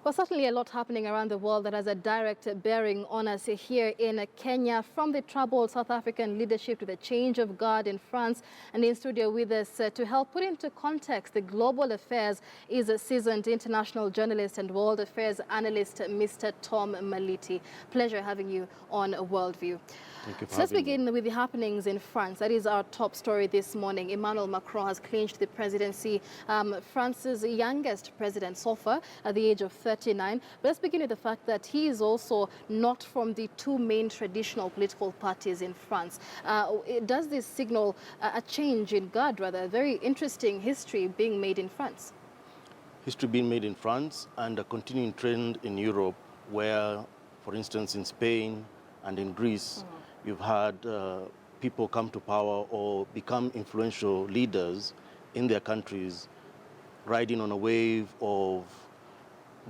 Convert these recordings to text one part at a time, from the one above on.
Well, certainly a lot happening around the world that has a direct bearing on us here in Kenya, from the troubled South African leadership to the change of guard in France. And in studio with us to help put into context the global affairs is a seasoned international journalist and world affairs analyst, Mr. Tom Maliti. Pleasure having you on Worldview. Thank you for So let's having me. begin with the happenings in France. That is our top story this morning. Emmanuel Macron has clinched the presidency, France's youngest president so far at the age of 39. But let's begin with the fact that he is also not from the two main traditional political parties in France. Does this signal a change in guard, rather, a very interesting history being made in France? History being made in France and a continuing trend in Europe where, for instance, in Spain and in Greece, you've had people come to power or become influential leaders in their countries, riding on a wave of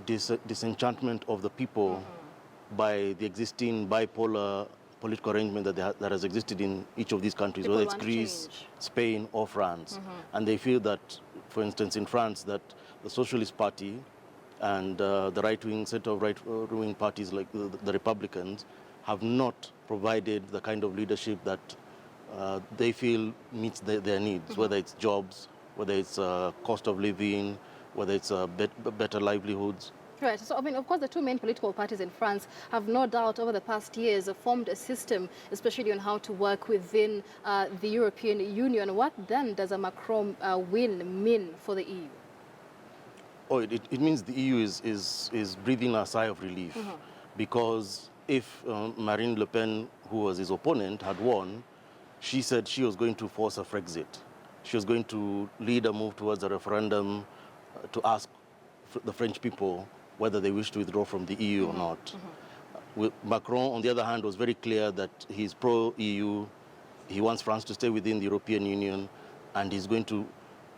disenchantment of the people by the existing bipolar political arrangement that has existed in each of these countries, People whether it's want Greece, change. Spain, or France. And they feel that, for instance, in France, that the Socialist Party and the right-wing, set of right-wing parties like the Republicans have not provided the kind of leadership that they feel meets their needs, whether it's jobs, whether it's cost of living, whether it's better livelihoods. Right. So, I mean, of course, the two main political parties in France have no doubt over the past years formed a system, especially on how to work within the European Union. What then does a Macron win mean for the EU? Oh, it means the EU is breathing a sigh of relief, because if Marine Le Pen, who was his opponent, had won, she said she was going to force a Frexit. She was going to lead a move towards a referendum to ask the French people whether they wish to withdraw from the EU or not. Macron, on the other hand, was very clear that he's pro-EU. He wants France to stay within the European Union, and he's going to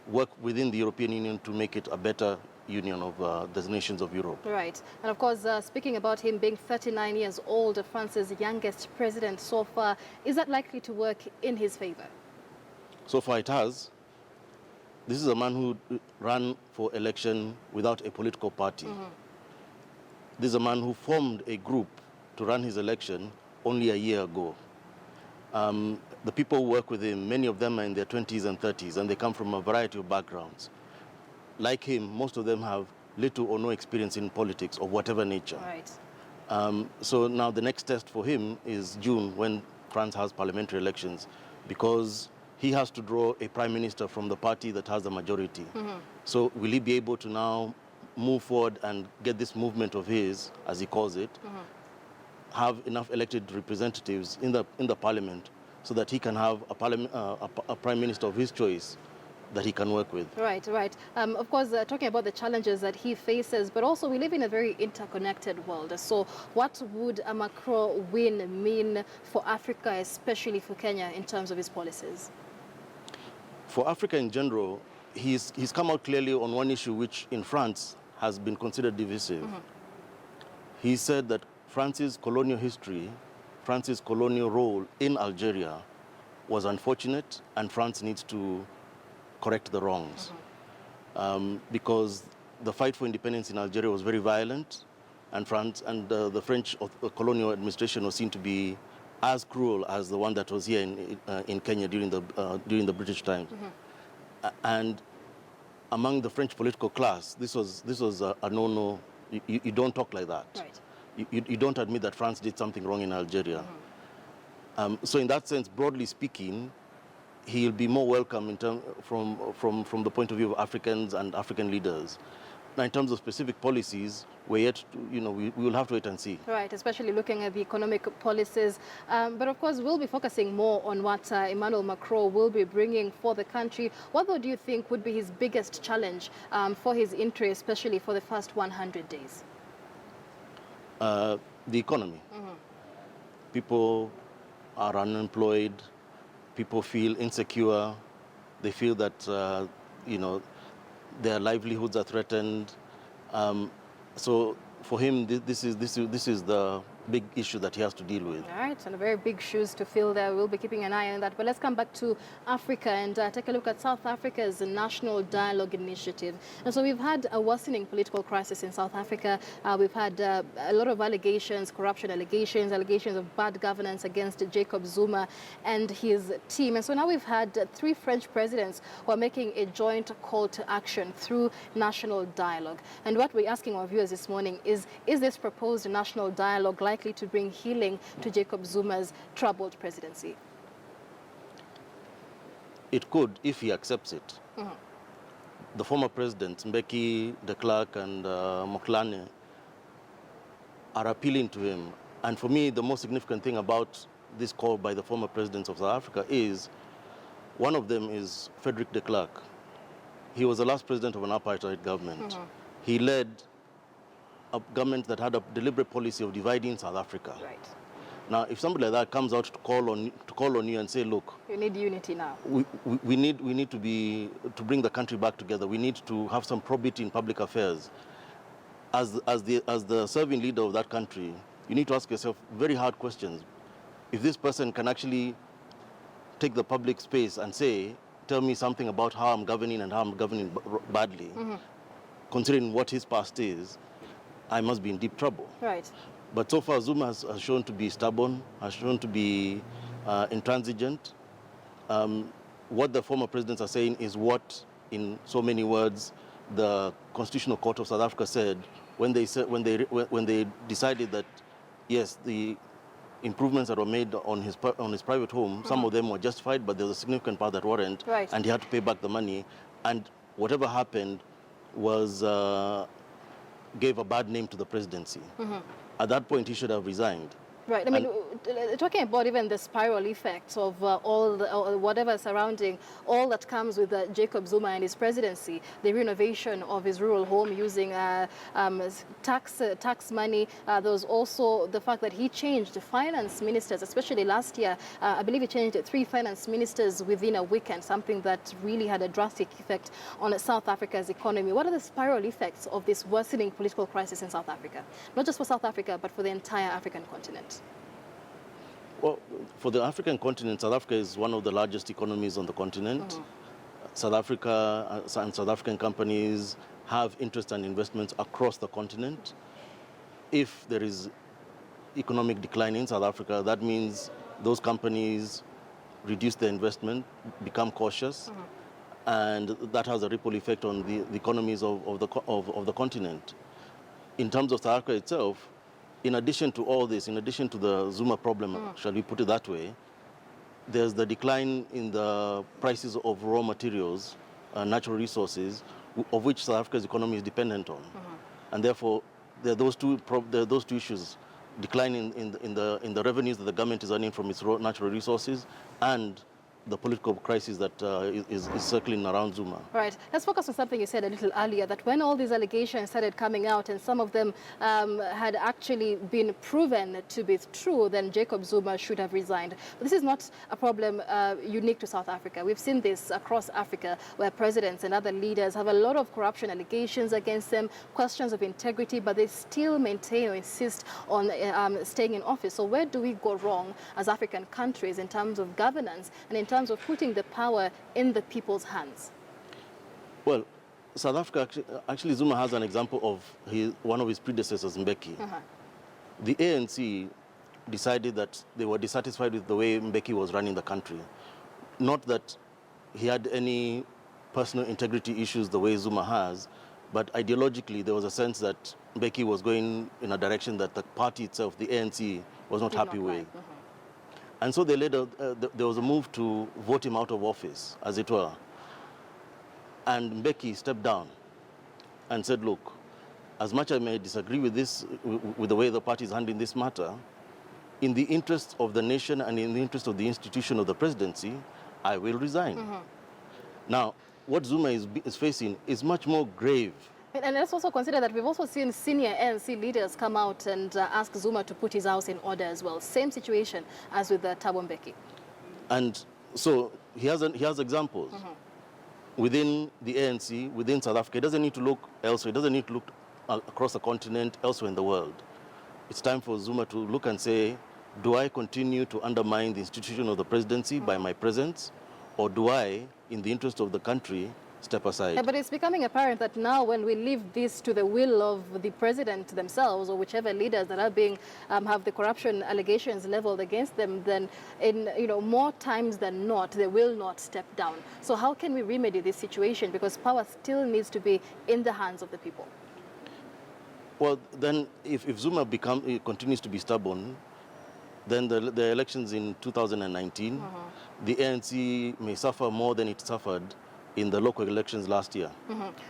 work within the European Union to make it a better union of the nations of Europe. Right. And of course, speaking about him being 39 years old, France's youngest president so far, is that likely to work in his favor? So far it has. This is a man who ran for election without a political party. This is a man who formed a group to run his election only a year ago. The people who work with him, many of them are in their 20s and 30s, and they come from a variety of backgrounds. Like him, most of them have little or no experience in politics of whatever nature. Right. So now the next test for him is June, when France has parliamentary elections, because he has to draw a prime minister from the party that has the majority. So will he be able to now move forward and get this movement of his, as he calls it, have enough elected representatives in the parliament so that he can have a prime minister of his choice that he can work with? Right, right. Of course, talking about the challenges that he faces, but also we live in a very interconnected world. So what would a Macron win mean for Africa, especially for Kenya, in terms of his policies? For Africa in general, he's come out clearly on one issue which in France has been considered divisive. He said that France's colonial history, France's colonial role in Algeria was unfortunate, and France needs to correct the wrongs. Because the fight for independence in Algeria was very violent, and France and the French colonial administration was seen to be as cruel as the one that was here in Kenya during the British times. And among the French political class, this was a no-no. You don't talk like that. Right. You don't admit that France did something wrong in Algeria. So in that sense, broadly speaking, he'll be more welcome from the point of view of Africans and African leaders. Now, in terms of specific policies, we're yet to, we will have to wait and see. Right, especially looking at the economic policies. But of course, we'll be focusing more on what Emmanuel Macron will be bringing for the country. What, though, do you think would be his biggest challenge for his entry, especially for the first 100 days? The economy. People are unemployed. People feel insecure. They feel that, their livelihoods are threatened. So for him, this is the big issue that he has to deal with. All right, and very big shoes to fill there. We'll be keeping an eye on that. But let's come back to Africa and take a look at South Africa's National Dialogue Initiative. And so we've had a worsening political crisis in South Africa. We've had a lot of allegations, corruption allegations, allegations of bad governance against Jacob Zuma and his team. And so now we've had 3 French presidents who are making a joint call to action through national dialogue. And what we're asking our viewers this morning is this proposed national dialogue likely to bring healing to Jacob Zuma's troubled presidency? It could, if he accepts it. The former presidents, Mbeki, de Klerk, and Moklane, are appealing to him. And for me, the most significant thing about this call by the former presidents of South Africa is, one of them is Frederick de Klerk. He was the last president of an apartheid government. He led a government that had a deliberate policy of dividing South Africa. Right. Now, if somebody like that comes out to call on you and say, look, you need unity now. We need to bring the country back together. We need to have some probity in public affairs. As the serving leader of that country, you need to ask yourself very hard questions. If this person can actually take the public space and say, tell me something about how I'm governing and how I'm governing badly, considering what his past is, I must be in deep trouble. Right. But so far, Zuma has shown to be stubborn, has shown to be intransigent. What the former presidents are saying is what, in so many words, the Constitutional Court of South Africa said when they decided that, yes, the improvements that were made on his private home, some of them were justified, but there's a significant part that weren't, and he had to pay back the money. And whatever happened was gave a bad name to the presidency. At that point, he should have resigned. Right. I mean, talking about even the spiral effects of whatever surrounding all that comes with Jacob Zuma and his presidency, the renovation of his rural home using tax money. There was also the fact that he changed finance ministers, especially last year. I believe he changed 3 finance ministers within a weekend, something that really had a drastic effect on South Africa's economy. What are the spiral effects of this worsening political crisis in South Africa? Not just for South Africa, but for the entire African continent. Well, for the African continent, South Africa is one of the largest economies on the continent. South Africa and South African companies have interest and investments across the continent. If there is economic decline in South Africa, that means those companies reduce their investment, become cautious, and that has a ripple effect on the economies of the continent. In terms of South Africa itself, in addition to all this, in addition to the Zuma problem, shall we put it that way, there's the decline in the prices of raw materials, natural resources, of which South Africa's economy is dependent on. And therefore, there are those two issues, decline in the revenues that the government is earning from its natural resources, and the political crisis that is circling around Zuma. Right. Let's focus on something you said a little earlier, that when all these allegations started coming out and some of them had actually been proven to be true, then Jacob Zuma should have resigned. But this is not a problem unique to South Africa. We've seen this across Africa, where presidents and other leaders have a lot of corruption allegations against them, questions of integrity, but they still maintain or insist on staying in office. So where do we go wrong as African countries in terms of governance and in terms of putting the power in the people's hands? Well, South Africa, actually Zuma has an example of one of his predecessors, Mbeki. The ANC decided that they were dissatisfied with the way Mbeki was running the country. Not that he had any personal integrity issues the way Zuma has, but ideologically there was a sense that Mbeki was going in a direction that the party itself, the ANC, was not happy with. And so there was a move to vote him out of office, as it were. And Mbeki stepped down and said, look, as much as I may disagree with with the way the party is handling this matter, in the interest of the nation and in the interest of the institution of the presidency, I will resign. Now, what Zuma is facing is much more grave. And let's also consider that we've also seen senior ANC leaders come out and ask Zuma to put his house in order as well. Same situation as with Thabo Mbeki. And so he has examples within the ANC, within South Africa. He doesn't need to look elsewhere. He doesn't need to look across the continent, elsewhere in the world. it's time for Zuma to look and say, do I continue to undermine the institution of the presidency by my presence, or do I, in the interest of the country, step aside? Yeah, but it's becoming apparent that now when we leave this to the will of the president themselves or whichever leaders that are being have the corruption allegations leveled against them, then in more times than not they will not step down. So how can we remedy this situation? Because power still needs to be in the hands of the people. Well, then if Zuma continues to be stubborn, then the elections in 2019, the ANC may suffer more than it suffered in the local elections last year.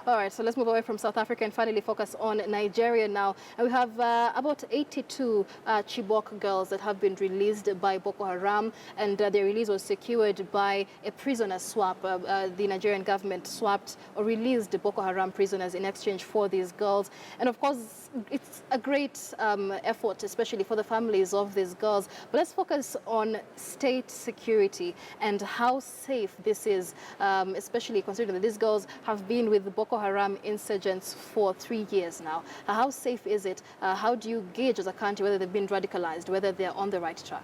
All right, so let's move away from South Africa and finally focus on Nigeria now. And we have about 82 Chibok girls that have been released by Boko Haram, and their release was secured by a prisoner swap. The Nigerian government swapped or released the Boko Haram prisoners in exchange for these girls. And of course, it's a great effort, especially for the families of these girls. But let's focus on state security and how safe this is, especially considering that these girls have been with the Boko Haram insurgents for 3 years now. How safe is it? How do you gauge as a country whether they've been radicalized, whether they're on the right track?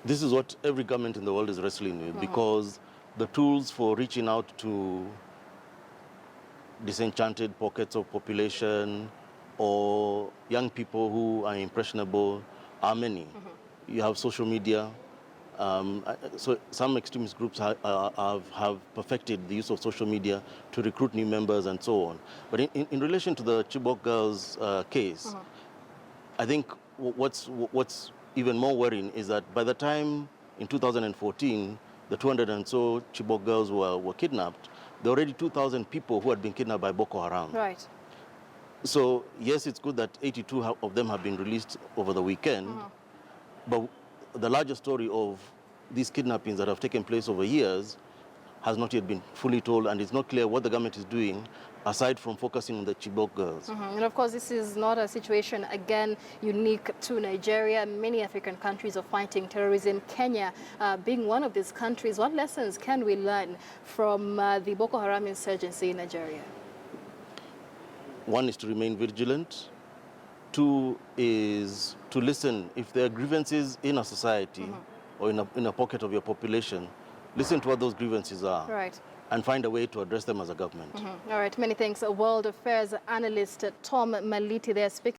This is what every government in the world is wrestling with, because the tools for reaching out to disenchanted pockets of population or young people who are impressionable are many. You have social media. So some extremist groups have perfected the use of social media to recruit new members and so on. But in relation to the Chibok girls case, I think what's even more worrying is that by the time in 2014, the 200 and so Chibok girls were kidnapped, there were already 2,000 people who had been kidnapped by Boko Haram. Right. So yes, it's good that 82 of them have been released over the weekend, but the larger story of these kidnappings that have taken place over years has not yet been fully told, and it's not clear what the government is doing aside from focusing on the Chibok girls. And of course, this is not a situation, again, unique to Nigeria. Many African countries are fighting terrorism, Kenya being one of these countries. What lessons can we learn from the Boko Haram insurgency in Nigeria? One is to remain vigilant. Two is to listen. If there are grievances in a society or in a pocket of your population, listen to what those grievances are. Right. And find a way to address them as a government. All right, many thanks. World Affairs analyst Tom Maliti there speaking.